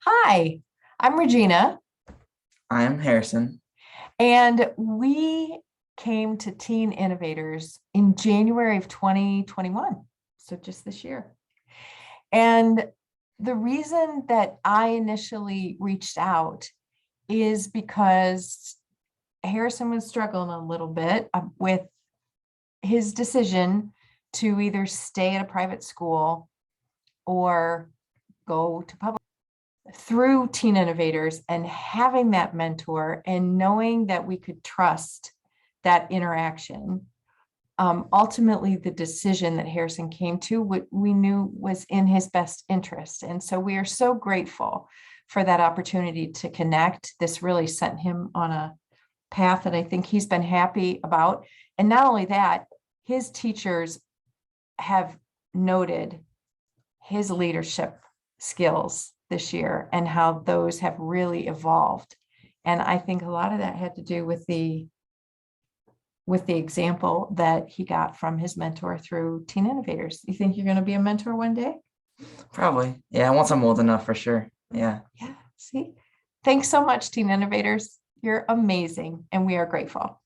Hi, I'm Regina, I'm Harrison. and we came to Teen Innovators in January of 2021, so just this year. And the reason that I initially reached out is because Harrison was struggling a little bit with his decision to either stay at a private school or go to public. Through Teen Innovators and having that mentor and knowing that we could trust that interaction, ultimately the decision that Harrison came to, what we knew was in his best interest. And so we are so grateful for that opportunity to connect. This really sent him on a path that I think he's been happy about. And not only that, his teachers have noted his leadership skills this year and how those have really evolved. And I think a lot of that had to do with the example that he got from his mentor through Teen Innovators. You think you're going to be a mentor one day? Probably. Yeah, once I'm old enough for sure. Yeah. Yeah. See, thanks so much, Teen Innovators. You're amazing, and we are grateful.